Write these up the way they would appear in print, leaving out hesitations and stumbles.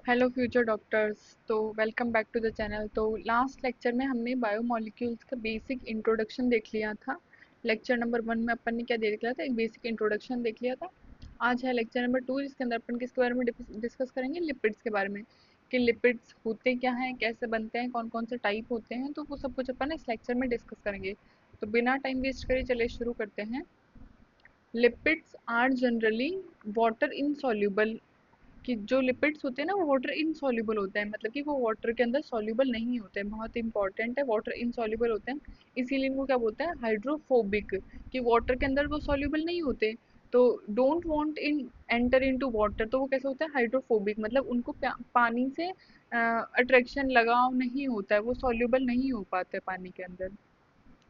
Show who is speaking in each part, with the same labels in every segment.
Speaker 1: Hello future doctors. तो welcome back to the channel. तो last lecture में हमने बायोमोलिक्यूल्स का बेसिक इंट्रोडक्शन देख लिया था। लेक्चर नंबर 1 में अपन ने क्या देख लिया था, एक बेसिक इंट्रोडक्शन देख लिया था। आज है लेक्चर नंबर 2 जिसके अंदर अपन किसके बारे में डिस्कस करेंगे, लिपिड्स के बारे में, कि लिपिड्स होते क्या हैं, कैसे बनते हैं, कौन कौन से टाइप होते हैं। तो वो सब कुछ अपन इस लेक्चर में डिस्कस करेंगे। तो बिना टाइम वेस्ट करे चलिए शुरू करते हैं। Lipids are generally water insoluble, कि जो लिपिड्स होते हैं ना वो वाटर इनसॉल्युबल होते हैं, मतलब कि वो वाटर के अंदर सॉल्युबल नहीं होते हैं। बहुत इंपॉर्टेंट है, वाटर इनसॉल्युबल होते हैं। इसीलिए इनको क्या बोलते हैं, हाइड्रोफोबिक, कि वाटर के अंदर वो सॉल्युबल नहीं होते। तो don't want in enter into water, तो वो कैसे होता है, हाइड्रोफोबिक, मतलब उनको पानी से अट्रैक्शन लगाव नहीं होता है, वो सॉल्युबल नहीं हो पाते पानी के अंदर।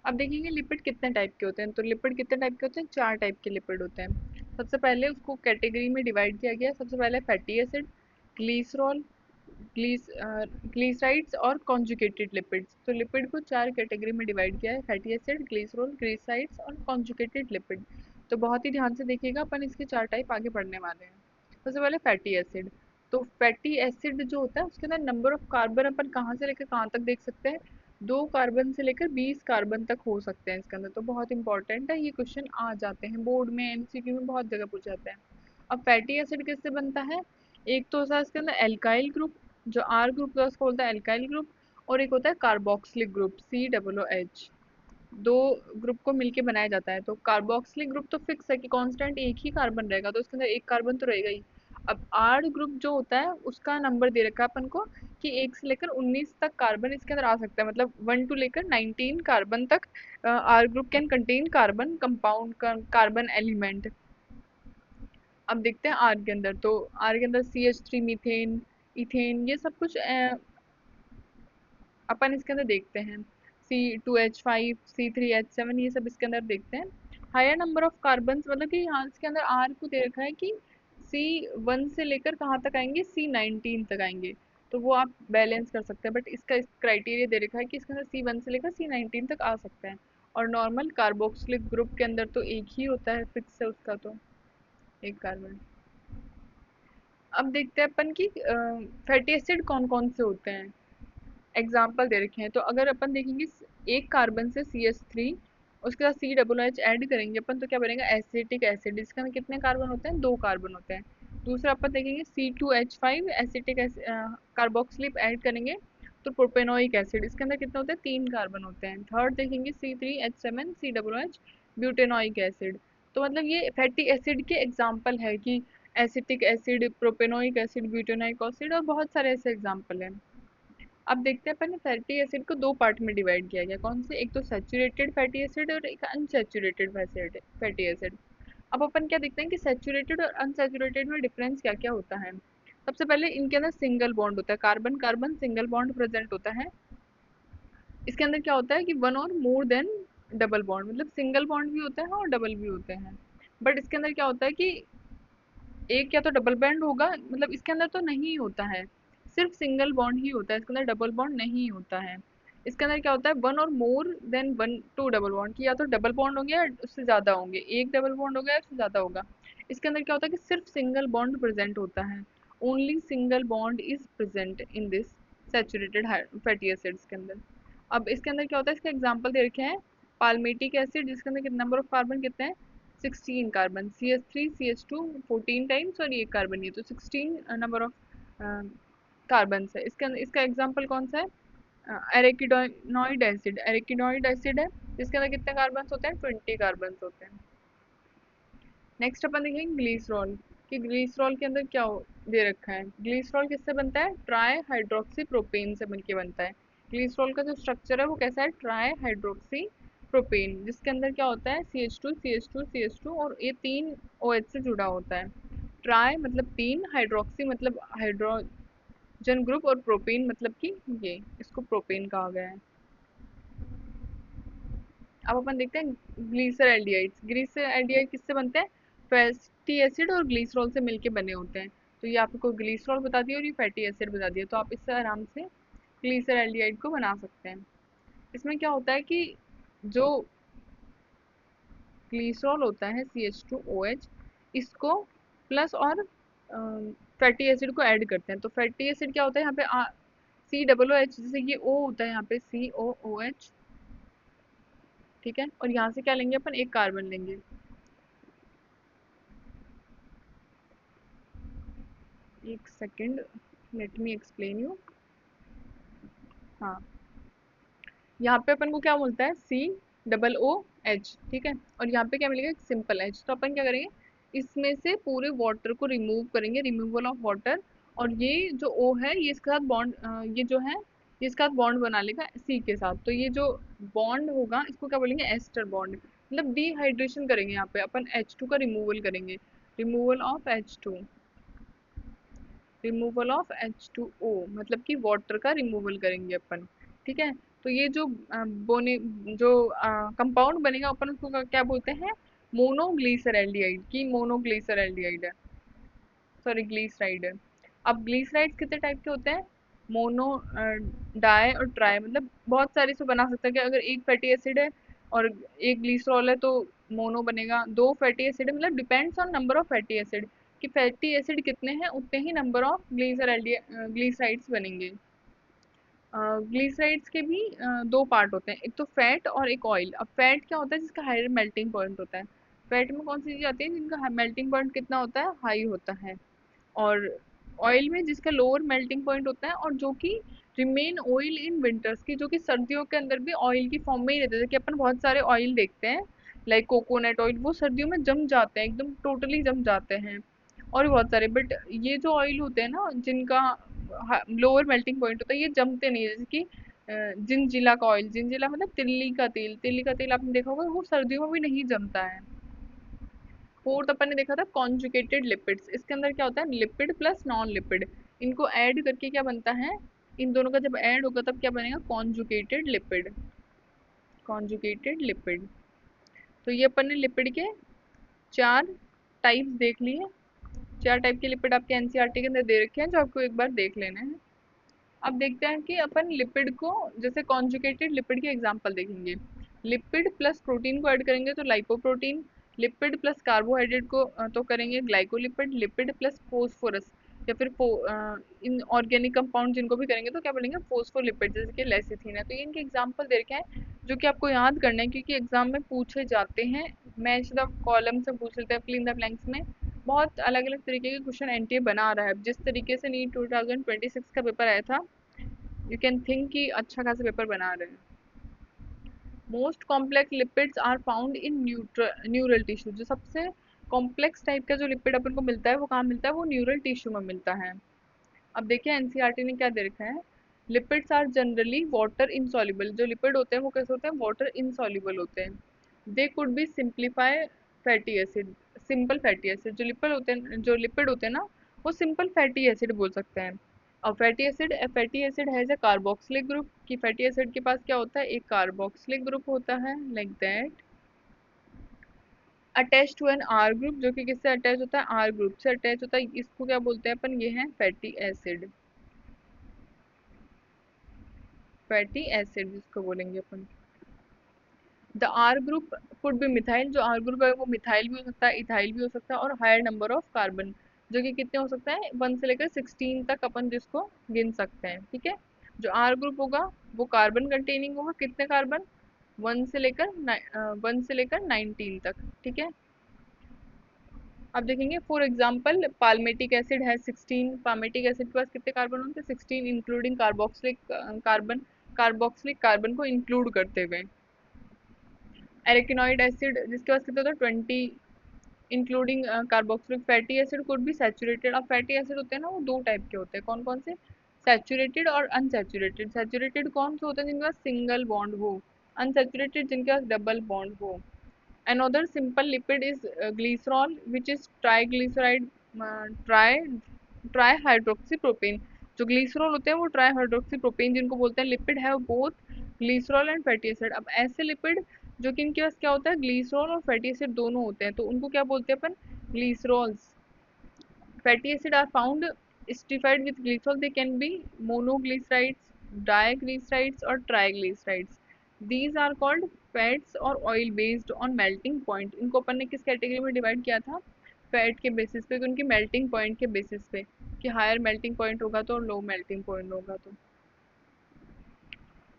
Speaker 1: अब देखेंगे लिपिड कितने टाइप के होते हैं। तो लिपिड कितने टाइप के होते हैं, 4 टाइप के लिपिड होते हैं। सबसे पहले उसको कैटेगरी में डिवाइड किया गया है। सबसे पहले फैटी एसिड, ग्लीसरॉल, ग्लीसराइड्स और कॉन्जुगेटेड लिपिड्स। तो लिपिड को 4 कैटेगरी में डिवाइड किया है, फैटी एसिड, ग्लीसरॉल, ग्लीसराइड्स और कॉन्जुगेटेड लिपिड। तो बहुत ही ध्यान से देखिएगा, अपन इसके 4 टाइप आगे पढ़ने वाले हैं। सबसे पहले फैटी एसिड। तो फैटी एसिड जो होता है उसके अंदर नंबर ऑफ कार्बन अपन कहाँ से लेकर कहाँ तक देख सकते हैं, 2 कार्बन से लेकर 20 कार्बन तक हो सकते हैं इसके अंदर। तो बहुत इंपॉर्टेंट है, ये क्वेश्चन आ जाते हैं बोर्ड में, एमसीक्यू में बहुत जगह पूछे जाते हैं। अब फैटी एसिड किससे बनता है, एक तो होता है इसके अंदर एल्काइल ग्रुप, जो आर ग्रुप होता है उसको बोलता है एल्काइल ग्रुप, और एक होता है कार्बोक्सिलिक ग्रुप, COOH। दो ग्रुप को मिलके बनाया जाता है। तो कार्बोक्सिलिक ग्रुप तो फिक्स है कि कांस्टेंट एक ही कार्बन रहेगा, तो इसके अंदर एक कार्बन तो रहेगा ही। अब आर ग्रुप जो होता है उसका नंबर दे रखा है अपन को कि 1 से लेकर 19 तक कार्बन इसके अंदर आ सकता है, मतलब 1 टू लेकर 19 कार्बन तक R group can contain carbon compound, carbon element. अब देखते हैं आर के अंदर। तो आर के अंदर CH3, मीथेन, इथेन, ये सब कुछ अपन इसके अंदर देखते हैं। C2H5, C3H7, ये सब इसके अंदर देखते हैं। हायर नंबर ऑफ कार्बन, मतलब कि यहाँ इसके अंदर आर को दे रखा है कि C1 से लेकर कहाँ तक आएंगे, C19 तक आएंगे। तो वो आप बैलेंस कर सकते हैं, बट इसका क्राइटेरिया दे रखा है कि इसके अंदर C1 से लेकर C19 तक आ सकते हैं। और नॉर्मल कार्बोक्सिलिक ग्रुप के अंदर तो एक ही होता है, फिक्स है उसका, तो एक कार्बन। अब देखते हैं अपन की फैटी एसिड कौन कौन से होते हैं, एग्जाम्पल दे रखे हैं। तो अगर अपन देखेंगे एक कार्बन से CH3, उसके साथ COOH ऐड करेंगे अपन, तो क्या बनेगा, एसिटिक एसिड। इसके अंदर कितने कार्बन होते हैं, 2 कार्बन होते हैं। दूसरा अपन देखेंगे C2H5, एसिटिक कार्बोक्सिलिक ऐड करेंगे तो प्रोपेनोइक एसिड। इसके अंदर कितने होते हैं, 3 कार्बन होते हैं। थर्ड देखेंगे C3H7, COOH, ब्यूटेनोइक एसिड। तो मतलब ये फैटी एसिड के एग्जाम्पल है कि acetic acid, propanoic acid, butanoic acid, और बहुत सारे ऐसे एग्जाम्पल हैं। अब देखते हैं अपन फैटी एसिड को 2 पार्ट में डिवाइड किया गया, कौन से, एक तो सैचुरेटेड फैटी एसिड और एक अनसैचुरेटेड फैटी एसिड। अब अपन क्या देखते हैं कि सैचुरेटेड और अनसैचुरेटेड में डिफरेंस क्या क्या होता है। सबसे पहले इनके अंदर सिंगल बॉन्ड होता है, carbon carbon single bond present होता है। इसके अंदर क्या होता है कि वन और मोर देन डबल बॉन्ड, मतलब सिंगल बॉन्ड भी होते हैं और डबल भी होते हैं। बट इसके अंदर क्या होता है कि एक या तो डबल बॉन्ड होगा, मतलब इसके अंदर तो नहीं होता है, सिर्फ सिंगल बॉन्ड ही होता है, इसके अंदर डबल बॉन्ड नहीं होता है। इसके अंदर क्या होता है, वन और more than one two double bond, की या तो डबल बॉन्ड होंगे या उससे ज्यादा होंगे, एक डबल बॉन्ड होगा या उससे ज्यादा होगा। इसके अंदर क्या होता है कि सिर्फ सिंगल बॉन्ड प्रेजेंट होता है, only single bond is present in this saturated fatty acids के अंदर। अब इसके अंदर क्या होता है, इसके एग्जाम्पल दे रखे हैं। पाल्मेटिक एसिड, जिसके अंदर नंबर ऑफ कार्बन कितने हैं, 16 कार्बन, CH3 CH2 14 टाइम्स और ये कार्बन, ये तो 16 नंबर ऑफ कार्बन है। इसके अंदर इसका एग्जांपल कौन सा है, एरेकिडोनॉइड एसिड। एरेकिडोनॉइड एसिड है जिसके अंदर कितने कार्बन होते हैं, 20 कार्बन होते हैं। नेक्स्ट अपन देखेंगे ग्लीसरॉल, कि ग्लीसरॉल के अंदर क्या दे रखा है। ग्लीसरॉल किससे बनता है, ट्राई हाइड्रोक्सी प्रोपेन से मिलके बनता है। ग्लीसरॉल का जो स्ट्रक्चर है वो कैसा है, ट्राई हाइड्रोक्सी प्रोपेन, जिसके अंदर क्या होता है, CH2 CH2 CH2 और ये 3 OH से जुड़ा होता है। ट्राई मतलब 3, हाइड्रोक्सी मतलब हाइड्रोजन ग्रुप, और प्रोपेन मतलब कि ये इसको प्रोपेन कहा गया है। अब अपन देखते हैं ग्लीसर एल्डिहाइड्स। ग्लीसर एल्डिहाइड किससे बनते हैं, फैटी एसिड और ग्लीसरॉल से मिलके बने होते हैं। तो ये आपको ग्लीसरॉल बता दिया और ये फैटी एसिड बता दिया, तो आप इससे आराम से ग्लीसर एल्डिहाइड को बना सकते हैं। इसमें क्या होता है कि जो ग्लीसरॉल होता है CH2OH, इसको प्लस और फैटी एसिड को ऐड करते हैं। तो फैटी एसिड क्या होता है यहाँ पे, सी डबल ओ एच, जैसे ये ओ होता है यहाँ पे सी ओ ओ एच, ठीक है। और यहाँ से क्या लेंगे अपन, एक कार्बन लेंगे। एक second, let me explain you. हाँ, यहाँ पे अपन को क्या बोलता है, सी डबल ओ एच, ठीक है। और यहाँ पे क्या मिलेगा, एक सिंपल एच। तो अपन क्या करेंगे, इसमें से पूरे वाटर को रिमूव करेंगे, रिमूवल ऑफ वाटर। और ये जो ओ है ये इसके साथ बॉन्ड, ये जो है ये इसके साथ बॉन्ड बना लेगा सी के साथ। तो ये जो बॉन्ड होगा इसको क्या बोलेंगे, एस्टर बॉन्ड। मतलब डिहाइड्रेशन करेंगे यहाँ पे अपन, H2 का रिमूवल करेंगे, removal of H2, removal of H2O, मतलब कि वाटर का रिमूवल करेंगे अपन, ठीक है। तो ये जो बोने जो कंपाउंड बनेगा अपन उसको क्या बोलते हैं, मोनोग्लिसरैल्डिहाइड, की मोनोग्लिसरैल्डिहाइड है, सॉरी ग्लीसराइड है। अब ग्लीसराइड कितने टाइप के होते हैं, मोनो, डाई और ट्राई, मतलब बहुत सारे से बना सकते हैं कि अगर एक फैटी एसिड है और एक ग्लीसरॉल है तो मोनो बनेगा, दो फैटी एसिड है, मतलब depends on number of fatty acid, कि फैटी एसिड कितने हैं उतने ही नंबर ऑफ ग्लीसराइड्स बनेंगे। ग्लीसराइड्स के भी दो पार्ट होते हैं, एक तो फैट और एक ऑयल। अब फैट क्या होता है, जिसका हायर मेल्टिंग पॉइंट होता है। फैट में कौन सी चीज आती है जिनका मेल्टिंग पॉइंट कितना होता है, हाई होता है। और ऑयल में जिसका लोअर मेल्टिंग पॉइंट होता है, और जो कि रिमेन ऑयल इन विंटर्स, की जो कि सर्दियों के अंदर भी ऑयल की फॉर्म में ही रहते हैं। जैसे कि अपन बहुत सारे ऑयल देखते हैं, लाइक कोकोनट ऑयल, वो सर्दियों में जम जाते हैं, एकदम टोटली जम जाते हैं। और भी बहुत सारे, बट ये जो ऑयल होते हैं ना जिनका लोअर मेल्टिंग पॉइंट होता है, ये जमते नहीं है। जैसे कि जिंजिला का ऑयल, जिंजिला मतलब तिल्ली का तेल, तिल्ली का तेल आपने देखा होगा, वो सर्दियों में भी नहीं जमता है। फोर्थ अपन ने देखा था कॉन्जुगेटेड लिपिड्स, इसके अंदर क्या होता है, लिपिड प्लस नॉन लिपिड, इनको ऐड करके क्या बनता है, इन दोनों का जब ऐड होगा तब क्या बनेगा, कॉन्जुगेटेड लिपिड, कॉन्जुगेटेड लिपिड। तो ये अपन ने लिपिड के चार टाइप्स देख लिए। चार टाइप के लिपिड आपके एनसीईआरटी के अंदर दे रखे हैं, जो आपको एक बार देख लेना है। अब देखते हैं कि अपन लिपिड को, जैसे कॉन्जुगेटेड लिपिड के एग्जांपल देखेंगे। लिपिड प्लस प्रोटीन को ऐड करेंगे तो लाइपोप्रोटीन, लिपिड प्लस कार्बोहाइड्रेट को तो करेंगे ग्लाइकोलिपिड, लिपिड प्लस फोस्फोरस या फिर इन ऑर्गेनिक कंपाउंड जिनको भी करेंगे तो क्या बोलेंगे, फोस्फोलिपिड, जैसे कि लेसिथिन है। तो ये इनके एग्जाम्पल दे रखे हैं जो कि आपको याद करना है, क्योंकि एग्जाम में पूछे जाते हैं। मैच द कॉलम से पूछ लेते हैं, फिल इन द ब्लैंक्स में बहुत अलग अलग तरीके के क्वेश्चन एनटीए बना रहा है। जिस तरीके से नीट 2026 का पेपर आया था, यू कैन थिंक कि अच्छा खासा पेपर बना रहे हैं। Most complex lipids are found in neural tissue, जो सबसे कॉम्प्लेक्स टाइप का जो लिपिड अपन को मिलता है वो कहाँ मिलता है, वो न्यूरल टिश्यू में मिलता है। अब देखिए एनसीईआरटी ने क्या दे रखा है, lipids are generally water insoluble, जो लिपिड होते हैं वो कैसे होते हैं, वाटर इनसॉल्युबल होते हैं। They could be simplify fatty acid, simple fatty acid, जो लिपिड होते हैं, जो लिपिड होते हैं ना, वो सिंपल फैटी एसिड बोल सकते हैं। और fatty acid has a carboxylic group, कि फैटी एसिड के पास क्या होता है, एक कार्बोक्सिलिक ग्रुप होता है, like that. Attach to an R group, जो कि किससे अटैच होता है, आर ग्रुप से अटैच होता है, इसको क्या बोलते हैं अपन, ये है फैटी एसिड, फैटी एसिड जिसको बोलेंगे अपन। The R group could be methyl, जो आर ग्रुप है वो मिथाइल भी हो सकता है, इथाइल भी हो सकता है, और हायर नंबर ऑफ कार्बन, जो कि कितने हो सकता है, 1 से लेकर 16 तक अपन जिसको गिन सकते हैं, ठीक है। जो आर ग्रुप होगा वो कार्बन कंटेनिंग होगा, कितने कार्बन, 1 से लेकर 19 तक, ठीक है। अब देखेंगे फॉर एग्जाम्पल पाल्मेटिक एसिड है 16, पाल्मेटिक एसिड के पास कितने कार्बन होते हैं, 16 including carboxylic carbon, carboxylic carbon को इंक्लूड करते हुए। एरेकिनोइड एसिड जिसके पास कितने होते हैं, 20 including carboxylic. Fatty acid could be saturated, अब फैटी एसिड होते हैं ना वो दो टाइप के होते हैं, कौन कौन से, सैचुरेटेड और अनसैचुरेटेड। सैचुरेटेड कौन से होते हैं, जिनके पास सिंगल बॉन्ड हो, अनसैचुरेटेड जिनके पास डबल बॉन्ड हो। Another simple lipid is glycerol, which is triglyceride, tri trihydroxypropane. जो ग्लिसरॉल होते हैं वो ट्राईहाइड्रोक्सीप्रोपेन जिनको बोलते हैं, लिपिड है both glycerol and fatty acid. अब ऐसे लिपिड जो कि इनके पास क्या होता है, ग्लिसरॉल और फैटी एसिड दोनों होते हैं, तो उनको क्या बोलते हैं अपन, glycerols. Fatty acid are found esterified with glycerol, they can be monoglycerides, diglycerides और triglycerides. These are called fats और oil based on melting point. इनको अपन ने किस कैटेगरी में डिवाइड किया था, फैट के बेसिस पे, कि उनकी मेल्टिंग पॉइंट के बेसिस पे, कि हायर मेल्टिंग पॉइंट होगा तो लो मेल्टिंग पॉइंट होगा तो।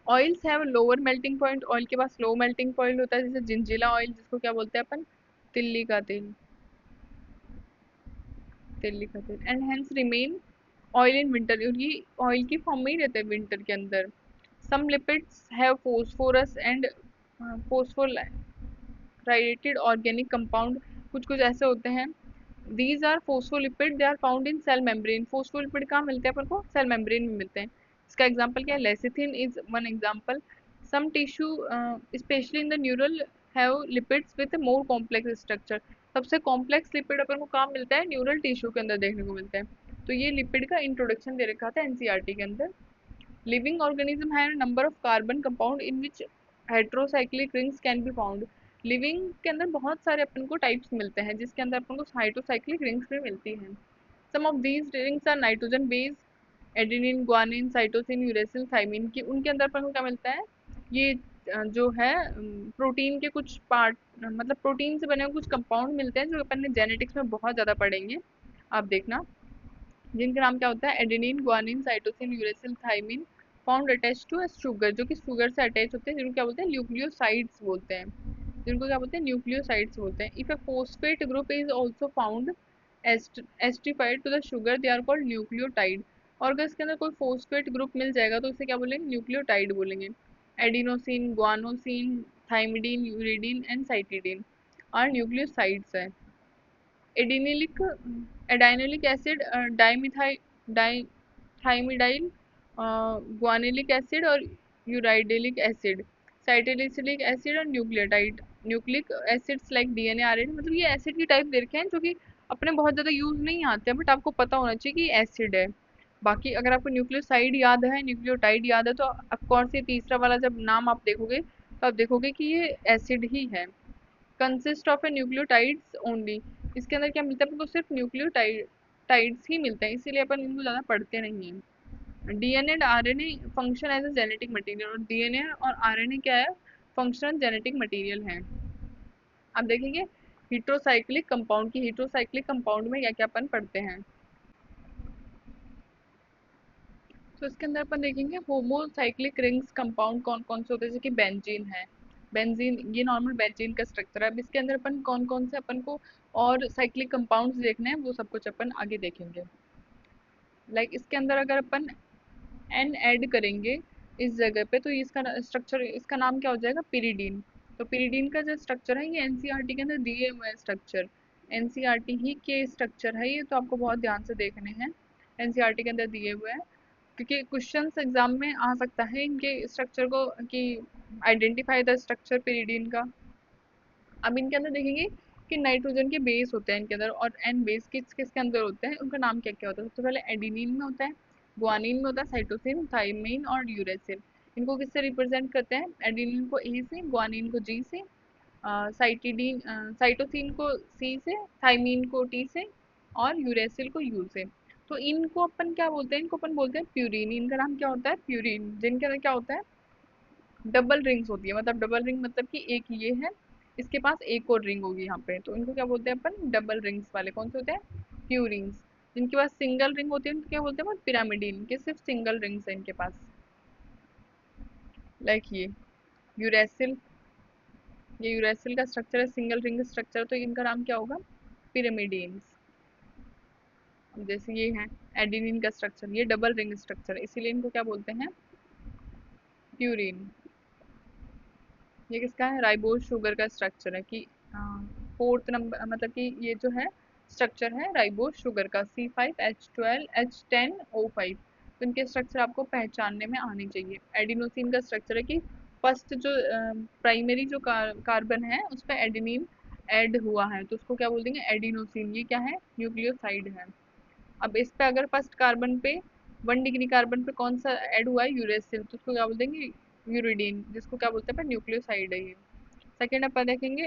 Speaker 1: Oils have lower melting point, oil के पास लो मेल्टिंग पॉइंट होता है, जैसे जिंजिला ऑयल जिसको क्या बोलते हैं अपन, तिल्ली का तेल, तिल्ली का तेल, and hence remain oil in winter, ये ऑयल की फॉर्म में ही रहते हैं विंटर के अंदर। Some lipids have phosphorus and phosphorylated organic compound, कुछ कुछ ऐसे होते हैं। These are phospholipid, they are found in cell membrane. Phospholipid कहाँ मिलते हैं अपन को, सेल मेम्ब्रेन में मिलते हैं। इसका एग्जांपल क्या है, lecithin is one example. Some tissue specially in the neural have lipids with more complex structure. सबसे कॉम्प्लेक्स लिपिड अपन को कहाँ मिलता है, न्यूरल टिश्यू के अंदर देखने को मिलता है। तो ये लिपिड का इंट्रोडक्शन दे रखा था एनसीईआरटी के अंदर। लिविंग ऑर्गेनिज्म है number of carbon compound in which heterocyclic rings can be found. Living के अंदर बहुत सारे अपन को टाइप्स मिलते हैं, जिसके अंदर अपन को हाइड्रोसाइक्लिक रिंग्स भी मिलती हैं। Some of these rings are nitrogen base, adenine, guanine, cytosine, uracil, thymine की। उनके अंदर अपन को क्या मिलता है, ये जो है प्रोटीन के कुछ पार्ट, मतलब प्रोटीन से बने हुए कुछ कंपाउंड मिलते हैं, जो अपन ने जेनेटिक्स में बहुत ज़्यादा पढ़ेंगे, आप देखना। जिनका नाम क्या होता है, adenine, guanine, cytosine, uracil, thymine, found attach to sugar, जो कि शुगर से अटैच होते हैं, जिनको क्या बोलते हैं, न्यूक्लियोसाइड्स बोलते हैं। जिनको क्या बोलते हैं, न्यूक्लियोसाइड्स बोलते हैं। If a phosphate group is also found esterified to the sugar, they are called nucleotide. और अगर इसके अंदर कोई फोस्फेट ग्रुप मिल जाएगा तो उसे क्या बोलेंगे, न्यूक्लियोटाइड बोलेंगे। Adenosine, guanosine, thymidine, uridine and cytidine are nucleosides है। Adenylic adenylic acid, dimethymidyl, guanylic acid और यूराइडिलिक एसिड, साइटिलिसिलिक एसिड और nucleotide. Nucleic acids like DNA, RNA, मतलब ये एसिड की टाइप दे रखे हैं जो कि अपने बहुत ज़्यादा यूज नहीं आते हैं, बट आपको पता होना चाहिए कि एसिड है। बाकी अगर आपको न्यूक्लियोसाइड याद है, न्यूक्लियोटाइड याद है, तो ऑफकोर्स ये तीसरा वाला जब नाम आप देखोगे तो आप देखोगे कि ये एसिड ही है। Consist of A nucleotides only, इसके अंदर क्या मिलता है आपको, सिर्फ न्यूक्लियोटाइड्स ही मिलते हैं, इसीलिए अपन इनको ज़्यादा पढ़ते नहीं हैं। DNA and RNA function as a genetic material, और डीएनए और आरएनए क्या है, फंक्शनल जेनेटिक मटेरियल है। अब देखेंगे हीट्रोसाइक्लिक कंपाउंड की, हीट्रोसाइक्लिक कंपाउंड में क्या क्या अपन पढ़ते हैं। तो इसके अंदर अपन देखेंगे होमोसाइक्लिक रिंग्स कंपाउंड कौन कौन से होते हैं, जैसे कि बेंजीन है। बेंजीन, ये नॉर्मल बेंजीन का स्ट्रक्चर है। अब इसके अंदर अपन कौन कौन से अपन को और साइक्लिक कंपाउंड्स देखने हैं, वो सब कुछ अपन आगे देखेंगे। इसके अंदर अगर अपन एन ऐड करेंगे इस जगह पे, तो इसका स्ट्रक्चर, इसका नाम क्या हो जाएगा, पिरिडीन। तो पिरिडीन का जो स्ट्रक्चर है, ये एनसीईआरटी के अंदर दिए हुए हैं स्ट्रक्चर, एनसीईआरटी ही के स्ट्रक्चर है ये, तो आपको बहुत ध्यान से देखने हैं, एनसीईआरटी के अंदर दिए हुए हैं, क्योंकि क्वेश्चंस एग्जाम में आ सकता है इनके स्ट्रक्चर को, कि आइडेंटिफाई द स्ट्रक्चर पिरिडीन का। अब इनके अंदर देखेंगे कि नाइट्रोजन के बेस होते हैं इनके अंदर, और एन बेस किस किसके अंदर होते हैं, उनका नाम क्या क्या होता है। सबसे पहले एडिनिन में होता है, ग्वानिन में होता है, साइटोसिन, थाइमिन और यूरेसिल। इनको किससे रिप्रेजेंट करते हैं, एडिनिन को ए से, ग्वानिन को जी से, साइटिडीन साइटोसिन को सी से, थाइमिन को टी से और यूरेसिल को यू से। तो इनको अपन क्या बोलते हैं, इनको अपन बोलते हैं प्यूरिन। इनका नाम क्या होता है, प्यूरिन, जिनके अंदर क्या होता है, डबल रिंग्स होती है। मतलब डबल रिंग मतलब कि एक ये है, इसके पास एक और रिंग होगी यहाँ पे, तो इनको क्या बोलते हैं अपन, डबल रिंग्स वाले कौन से होते हैं, प्यूरिन्स। जिनके पास सिंगल रिंग होती है उनको क्या बोलते हैं, पिरामिडीन, के सिर्फ सिंगल रिंग्स है इनके पास। ये यूरेसिल, ये यूरेसिल का स्ट्रक्चर है, सिंगल रिंग स्ट्रक्चर, तो इनका नाम क्या होगा, पिरामिडीन्स। जैसे ये है एडिनिन का स्ट्रक्चर, ये डबल रिंग स्ट्रक्चर है, इसीलिए इनको क्या बोलते हैं, प्यूरिन। ये किसका है, राइबोज शुगर का स्ट्रक्चर है, कि फोर्थ नंबर, मतलब कि ये जो है स्ट्रक्चर है राइबोज शुगर का, C5H12H10O5। तो इनके स्ट्रक्चर आपको पहचानने में आने चाहिए। एडिनोसिन का स्ट्रक्चर है कि फर्स्ट जो प्राइमरी जो कार्बन है उस पर एडिनिन ऐड हुआ है, तो उसको क्या बोल देंगे, एडिनोसिन। ये क्या है, न्यूक्लियोसाइड है। अब इस पे अगर फर्स्ट कार्बन पे 1 डिग्री कार्बन पे कौन सा ऐड हुआ है, यूरेसिल, तो उसको क्या बोल देंगे, यूरिडीन, जिसको क्या बोलते हैं, न्यूक्लियोसाइड है ये। सेकेंड अपन देखेंगे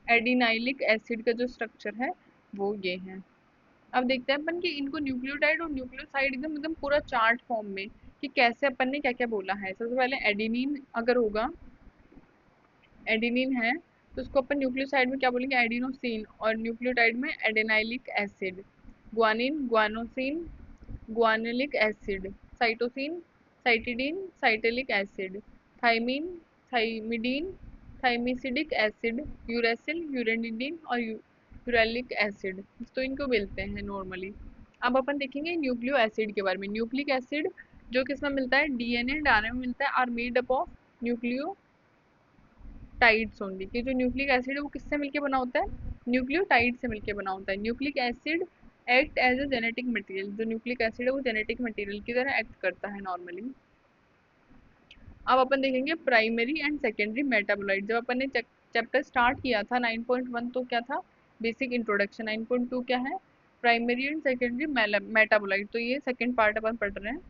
Speaker 1: एडिनाइलिक एसिड का जो स्ट्रक्चर है वो ये है। अब देखते हैं अपन कि इनको न्यूक्लियोटाइड और न्यूक्लियोसाइड एकदम एकदम पूरा चार्ट फॉर्म में, कि कैसे अपन ने क्या क्या बोला है। सबसे पहले एडिनिन अगर होगा, एडिनिन है, तो उसको अपन न्यूक्लियोसाइड में क्या बोलेंगे, एडिनोसिन, और न्यूक्लियोटाइड में adenylic acid. Guanine, guanosine, guanylic acid. Cytosine, cytidine, cytidylic acid. Thymine, thymidine, thymidylic acid. Uracil, uridine और यूरेलिक एसिड। तो इनको मिलते हैं नॉर्मली। अब अपन देखेंगे न्यूक्लियो एसिड के बारे में। न्यूक्लिक एसिड जो किसमें मिलता है, डीएनए एंड आरएनए में मिलता है, are made up of nucleotides only. कि जो न्यूक्लिक एसिड है वो किससे मिलके बना होता है, न्यूक्लियोटाइड से मिलके बना होता है। Nucleic acid act as a genetic material. जो न्यूक्लिक एसिड है वो जेनेटिक मटेरियल की तरह एक्ट करता है नॉर्मली। अब अपन देखेंगे प्राइमरी एंड सेकेंडरी मेटाबोलाइट। जब अपन ने चैप्टर स्टार्ट किया था 9.1 तो क्या था, बेसिक इंट्रोडक्शन। 9.2 क्या है, प्राइमरी एंड सेकेंडरी मेटाबोलाइट। तो ये सेकेंड पार्ट अपन पढ़ रहे हैं।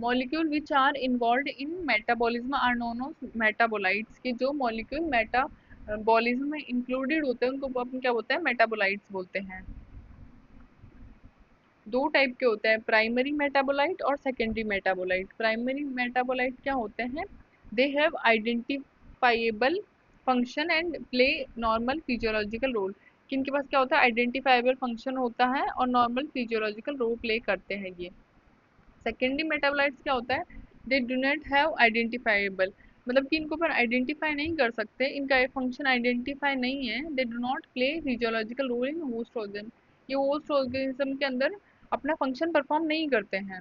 Speaker 1: Molecule which are involved in metabolism are known of metabolites. के जो मॉलिक्यूल मेटाबॉलिज्म में इंक्लूडेड होते हैं उनको अपन क्या बोलते हैं, मेटाबोलाइट्स बोलते हैं। दो टाइप के होते हैं, प्राइमरी मेटाबोलाइट और सेकेंडरी मेटाबोलाइट। प्राइमरी मेटाबोलाइट क्या होते हैं, they have identifiable function and play normal physiological role. कि इनके पास क्या होता है, आइडेंटिफाइबल फंक्शन होता है और नॉर्मल फिजियोलॉजिकल रोल प्ले करते हैं ये। सेकेंडरी मेटाबोलाइट्स क्या होता है, they do not have identifiable, मतलब कि इनको पर आइडेंटिफाई नहीं कर सकते, इनका फंक्शन आइडेंटिफाई नहीं है। They do not play physiological role in host organ. ये होस्ट ऑर्गेनिज्म के अंदर अपना फंक्शन परफॉर्म नहीं करते हैं।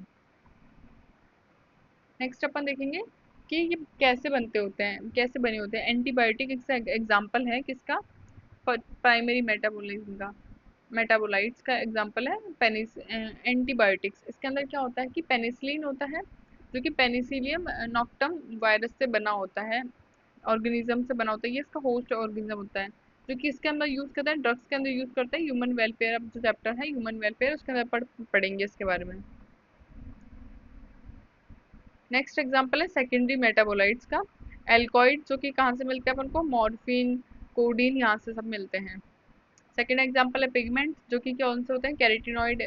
Speaker 1: नेक्स्ट अपन देखेंगे कि ये कैसे बनते होते हैं, कैसे बने होते हैं। एंटीबायोटिक एग्जाम्पल है किसका, प्राइमरी मेटाबोलिज्म का, मेटाबोलाइट्स का एग्जांपल है पेनिस एंटीबायोटिक्स। इसके अंदर क्या होता है कि पेनिसिलिन होता है, जो कि पेनिसिलियम नॉक्टम वायरस से बना होता है, ऑर्गेनिज्म से बना होता है। ये इसका होस्ट ऑर्गेनिज्म होता है, जो कि इसके अंदर यूज करता है, ड्रग्स के अंदर यूज करता है। ह्यूमन वेलफेयर, अब जो चैप्टर है ह्यूमन वेलफेयर उसके अंदर पढ़ेंगे इसके बारे में। नेक्स्ट एग्जांपल है सेकेंडरी मेटाबोलाइट्स का, एल्कॉइड, जो कि कहाँ से मिलते हैं अपन को, मॉर्फिन, कोडीन, यहाँ से सब मिलते हैं। सेकेंड एग्जांपल है पिगमेंट, जो कि कौन से होते हैं, कैरोटीनॉइड,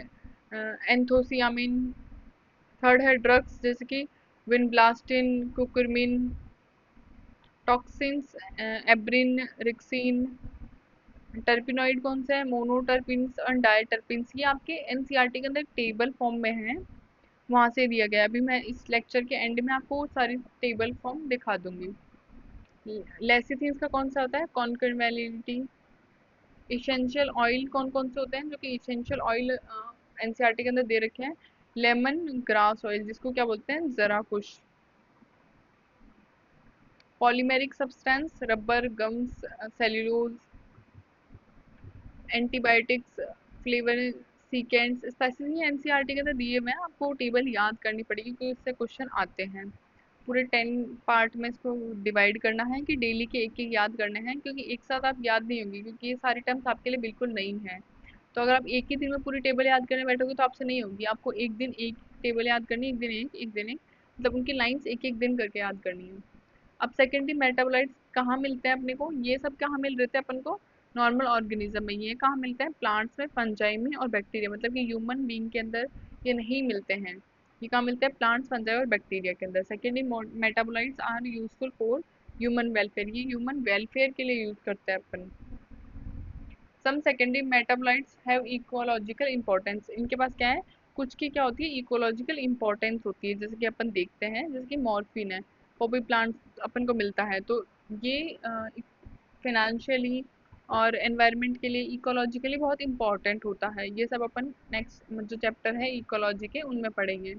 Speaker 1: एंथोसियामिन। थर्ड है ड्रग्स, जैसे कि विनब्लास्टिन, कुकुरमिन, टॉक्सिन्स, एब्रिन, रिक्सिन। टर्पिनॉइड कौन से है, मोनोटर्पिन्स और डायटर्पिन्स। ये आपके एनसीईआरटी के अंदर टेबल फॉर्म में है, वहां से दिया गया है। अभी मैं इस लेक्चर के एंड में आपको सारी टेबल फॉर्म दिखा दूंगी। लेसिथिन का कौन सा होता है, कॉन्करवेलिटी। इसेंशियल ऑयल कौन कौन से होते हैं, जो कि इसेंशियल ऑयल एनसीईआरटी के अंदर दे रखे हैं, लेमन ग्रास ऑयल, जिसको क्या बोलते हैं, जरा कुश। Polymeric substance, rubber, gums, cellulose. Antibiotics, flavour, scents, specific NCERT के अंदर दिए हुए हैं। आपको टेबल याद करनी पड़ेगी क्योंकि इससे क्वेश्चन आते हैं। पूरे 10 पार्ट में इसको डिवाइड करना है कि डेली के एक एक याद करने हैं, क्योंकि एक साथ आप याद नहीं होंगे, क्योंकि ये सारी टर्म्स आपके लिए बिल्कुल नई हैं। तो अगर आप एक ही दिन में पूरी टेबल याद करने बैठोगे तो आपसे नहीं होगी। आपको एक दिन एक टेबल याद करनी, एक दिन एक, मतलब उनकी लाइंस एक एक दिन करके याद करनी है। अब सेकेंडरी मेटाबोलाइट्स कहाँ मिलते हैं अपने को, ये सब कहाँ मिल रहे थे अपन को, नॉर्मल ऑर्गेनिज्म में। ये कहाँ मिलते हैं, प्लांट्स में, फंजाई में और बैक्टीरिया, मतलब कि ह्यूमन बीइंग के अंदर ये नहीं मिलते हैं। ये कहाँ मिलते हैं, प्लांट्स, फंजाई और बैक्टीरिया के अंदर। Secondary metabolites are useful for human welfare. ये ह्यूमन वेलफेयर के लिए यूज करते हैं अपन। Some secondary metabolites have ecological importance. इनके पास क्या है, कुछ की क्या होती है, इकोलॉजिकल इंपॉर्टेंस होती है। जैसे कि अपन देखते हैं, जैसे कि मॉर्फिन है, वो भी प्लांट्स अपन को मिलता है। तो ये फिनेंशियली और एनवायरनमेंट के लिए इकोलॉजिकली बहुत इंपॉर्टेंट होता है। ये सब अपन नेक्स्ट जो चैप्टर है इकोलॉजी के उनमें पढ़ेंगे।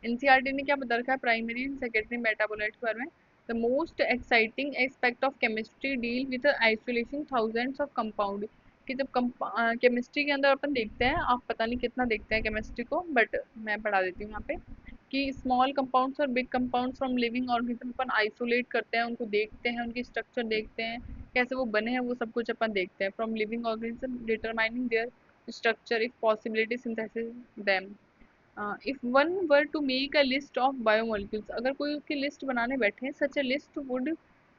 Speaker 1: एनसीईआरटी ने क्या बता रखा है प्राइमरी एंड सेकेंडरी मेटाबोलाइट के बारे में। The most exciting aspect of chemistry deal with isolation thousands of compound. कि जब केमिस्ट्री के अंदर अपन देखते हैं, आप पता नहीं कितना देखते हैं केमिस्ट्री को, बट मैं पढ़ा देती हूँ यहाँ पे, कि स्मॉल कंपाउंड्स और big compounds from living organism upon isolate करते हैं, उनको देखते हैं, उनकी स्ट्रक्चर देखते हैं, कैसे वो बने हैं, वो सब कुछ अपन देखते हैं। From living organism determining their structure, if possibility synthesis them. If one were to make a list of biomolecules, अगर कोई उसकी लिस्ट बनाने बैठे, such a list would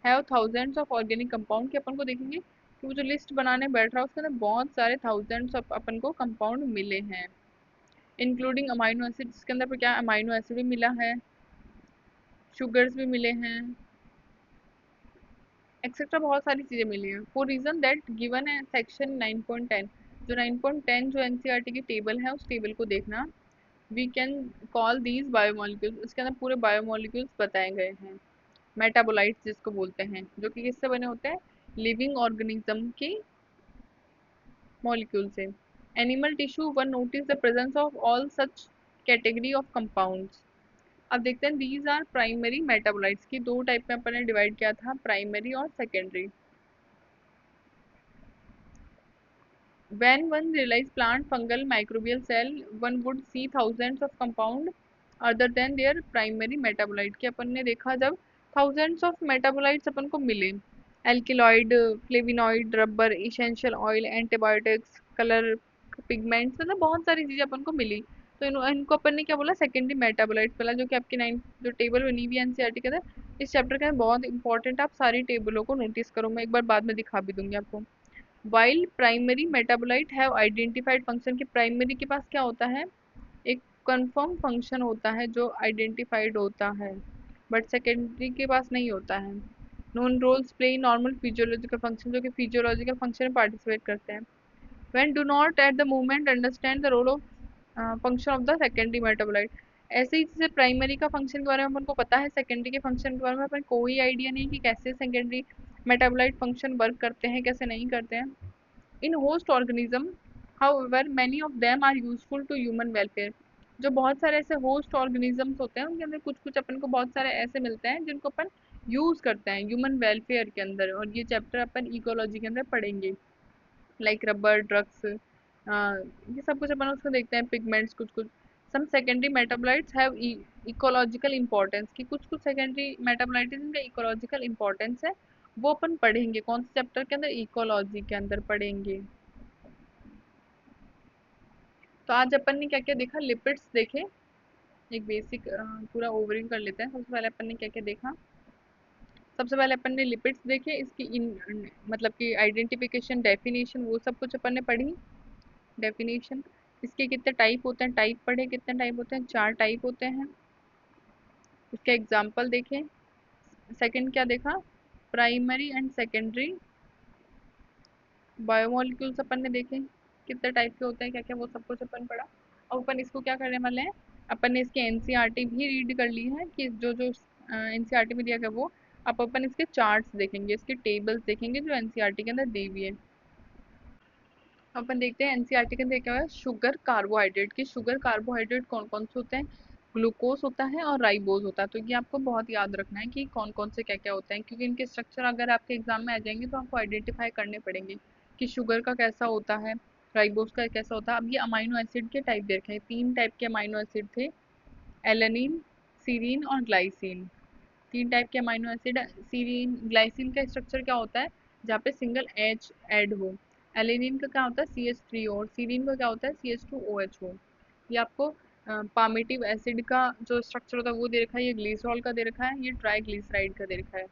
Speaker 1: have thousands of organic compound. कि अपन को देखेंगे कि वो जो लिस्ट बनाने बैठ रहा है उसके अंदर बहुत सारे थाउजेंड्स ऑफ अपन को कंपाउंड मिले हैं, इंक्लूडिंग अमाइनो एसिड। इसके अंदर पर क्या अमाइनो एसिड भी मिला है, शुगर्स भी मिले हैं, एक्सेट्रा बहुत सारी चीजें मिली हैं। फॉर रीजन दैट गिवन है सेक्शन 9.10, जो 9.10 जो एनसीईआरटी की टेबल है उस टेबल को देखना। We can call these biomolecules, इसके अंदर पूरे बायोमोलिक्यूल्स बताए गए हैं, मेटाबोलाइट्स जिसको बोलते हैं, जो कि किससे बने होते हैं, लिविंग ऑर्गेनिज्म के मॉलिक्यूल से। Animal tissue one notice the presence of all such category of compounds. अब देखते हैं दीज आर प्राइमरी मेटाबोलाइट्स की, दो टाइप में अपन ने डिवाइड किया था, प्राइमरी और secondary. When one realizes plant, fungal, microbial cell, one would see thousands of compound other than their primary metabolite। कि अपन ने देखा जब thousands of metabolites अपन को मिले, alkaloid, flavonoid, rubber, essential oil, antibiotics, colour, pigments, मतलब बहुत सारी चीजें अपन को मिली। तो इनको अपन ने क्या बोला, सेकेंडरी मेटाबोलाइट्स बोला, जो कि आपकी 9 जो टेबल बनी हुई है एनसीईआरटी के अंदर, इस चैप्टर के अंदर बहुत इंपॉर्टेंट। आप सारी टेबलों को नोटिस करो, मैं एक बार बाद में दिखा भी दूंगी आपको। While primary metabolite have identified function, की प्राइमरी के पास क्या होता है, एक कंफर्म फंक्शन होता है जो आइडेंटिफाइड होता है, बट सेकेंडरी के पास नहीं होता है। Known roles play normal physiological function, जो कि फिजियोलॉजिकल फंक्शन में पार्टिसिपेट करते हैं। When do not at the moment understand the role of function of the secondary metabolite. ऐसे ही जैसे प्राइमरी का फंक्शन के बारे में अपन को पता है, सेकेंडरी के फंक्शन के बारे में अपन कोई आइडिया नहीं कि कैसे सेकेंडरी मेटाबोलाइट फंक्शन वर्क करते हैं, कैसे नहीं करते हैं। In host organism, however, many of them are useful to human welfare। जो बहुत सारे ऐसे होस्ट ऑर्गेनिजम्स होते हैं उनके अंदर कुछ कुछ अपन को बहुत सारे ऐसे मिलते हैं जिनको अपन यूज करते हैं ह्यूमन वेलफेयर के अंदर, और ये चैप्टर अपन इकोलॉजी के अंदर पढ़ेंगे। लाइक रबर, ड्रग्स, ये सब कुछ अपन उसको देखते हैं, पिगमेंट्स कुछ कुछ। Some secondary metabolites have ecological importance, की कुछ कुछ सेकेंडरी मेटाबोलाइट्स जिनका इकोलॉजिकल इंपॉर्टेंस है, वो अपन पढ़ेंगे कौन से चैप्टर के अंदर, इकोलॉजी के अंदर पढ़ेंगे। तो आज अपन ने क्या क्या देखा, लिपिड्स देखे, एक बेसिक पूरा ओवरव्यू कर लेते हैं। सबसे पहले अपन ने क्या क्या देखा, सबसे पहले अपन ने लिपिड्स देखे, इसकी मतलब कि आइडेंटिफिकेशन, डेफिनेशन, वो सब कुछ अपन ने पढ़ी। डेफिनेशन, इसके कितने टाइप होते हैं, टाइप पढ़े, कितने टाइप होते हैं, 4 टाइप होते हैं। उसके एग्जाम्पल देखे। सेकंड क्या देखा, प्राइमरी एंड सेकेंडरी बायोमोलिक्यूल्स अपन ने देखे, कितने टाइप के होते हैं, क्या क्या, वो सब कुछ अपन पढ़ा। अब अपन इसको क्या करने वाले हैं, अपन ने इसकी एनसीईआरटी भी रीड कर ली है, कि जो जो एनसीईआरटी में दिया गया वो। अब अपन इसके चार्ट्स देखेंगे, इसके टेबल्स देखेंगे जो एनसीईआरटी के अंदर दी हुई है। अपन देखते हैं एनसीईआरटी के अंदर क्या है, शुगर कार्बोहाइड्रेट की, शुगर कार्बोहाइड्रेट कौन कौन से होते हैं, ग्लूकोज होता है और राइबोज होता है। तो ये आपको बहुत याद रखना है कि कौन कौन से क्या क्या होते हैं, क्योंकि इनके स्ट्रक्चर अगर आपके एग्जाम में आ जाएंगे तो आपको आइडेंटिफाई करने पड़ेंगे कि शुगर का कैसा होता है, राइबोज का कैसा होता है। अब ये अमाइनो एसिड के टाइप दे रखे हैं, 3 टाइप के अमाइनो एसिड थे, एलेनिन, सीरीन और ग्लाइसिन। 3 टाइप के अमाइनो एसिड। सीरीन ग्लाइसिन का स्ट्रक्चर क्या होता है, जहाँ पे सिंगल एच ऐड हो। एलेनिन का क्या होता है, CH3 हो, और सीरीन का क्या होता है, CH2OH हो। ये आपको पामेटिव एसिड का जो स्ट्रक्चर होता है वो दे रखा है, ये ग्लिसरॉल का दे रखा है, ये ट्राईग्लिसराइड का दे रखा है।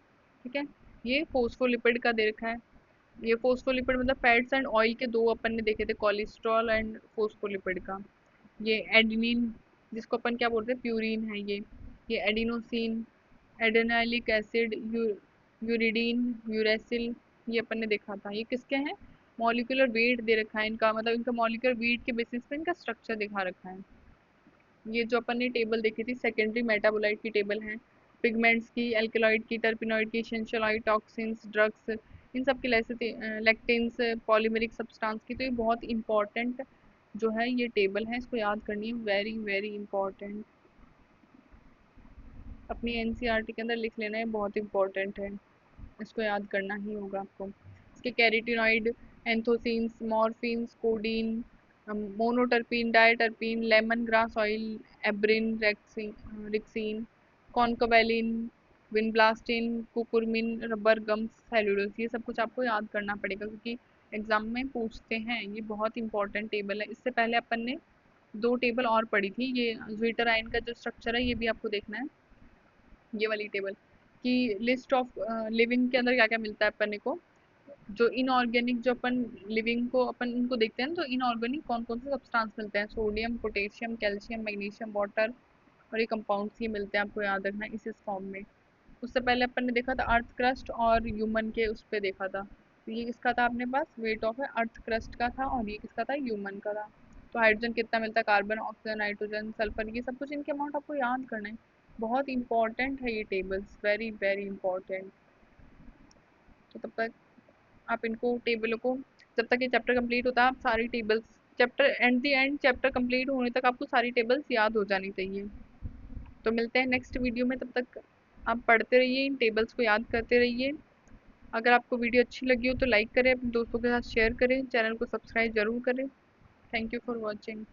Speaker 1: ठीक है, ये फोस्फोलिपिड का दे रखा है। ये फोस्फोलिपिड मतलब फैट्स एंड ऑयल के दो अपन ने देखे थे, कोलेस्ट्रॉल एंड फोस्फोलिपिड का। ये एडेनिन, जिसको अपन क्या बोलते हैं, प्यूरिन है ये एडिनोसिन, एडेनाइलिक एसिड, यूरिडीन, यूरेसिल, ये अपन ने देखा था। ये किसके हैं, मॉलिक्यूलर वेट दे रखा है इनका, मतलब इनका मॉलिक्यूलर वेट के बेसिस पे इनका स्ट्रक्चर दिखा रखा है। ये जो अपन ने टेबल देखी थी सेकेंडरी मेटाबोलाइट की टेबल है, पिगमेंट्स की, एल्केलॉइड की, टर्पिनॉइड की, एसेंशियल ऑयल, टॉक्सिन्स, ड्रग्स, इन सब की, लेक्टिन्स, पॉलीमेरिक सब्सटेंस की। तो ये बहुत इंपॉर्टेंट जो है ये टेबल है, इसको याद करनी है, वेरी वेरी इंपॉर्टेंट। अपनी एनसीईआरटी के अंदर लिख लेना है, बहुत इंपॉर्टेंट है, इसको याद करना ही होगा आपको। इसके carotenoid, anthocyanins, morphines, codeine, monoterpene, diterpene, lemon grass oil, abrin, ricin, concanavalin, vinblastine, curcumin, rubber gums, cellulose, ये सब कुछ आपको याद करना पड़ेगा क्योंकि एग्जाम में पूछते हैं। ये बहुत इंपॉर्टेंट टेबल है। इससे पहले अपन ने 2 टेबल और पढ़ी थी, ये ज्विटर आयन का जो स्ट्रक्चर है ये भी आपको देखना है, ये वाली टेबल की लिस्ट ऑफ लिविंग के अंदर क्या क्या मिलता है अपन को, जो इनऑर्गेनिक, जो अपन लिविंग को अपन इनको देखते हैं तो इनऑर्गेनिक कौन कौन से सब्सटेंस मिलते हैं, sodium, potassium, calcium, magnesium, water, और ये कंपाउंड्स ही मिलते हैं, आपको याद रखना इस फॉर्म में। उससे पहले अपन ने देखा था अर्थ क्रस्ट और ह्यूमन के उस पे देखा था। तो ये किसका था अपने पास, वेट ऑफ है अर्थ क्रस्ट का था, और ये किसका था, ह्यूमन का था। तो हाइड्रोजन कितना मिलता है, कार्बन, ऑक्सीजन, नाइट्रोजन, सल्फर, ये सब कुछ इनके अमाउंट आपको याद करना है। बहुत इंपॉर्टेंट है ये टेबल्स, वेरी वेरी इंपॉर्टेंट। तो तब तक आप इनको टेबलों को, जब तक ये चैप्टर कंप्लीट होता है आप सारी tables, chapter and the and chapter complete होने तक आपको सारी टेबल्स याद हो जानी चाहिए। तो मिलते हैं नेक्स्ट वीडियो में, तब तक आप पढ़ते रहिए, इन टेबल्स को याद करते रहिए। अगर आपको वीडियो अच्छी लगी हो तो लाइक करें, अपने दोस्तों के साथ शेयर करें, चैनल को सब्सक्राइब जरूर करें। Thank you for watching.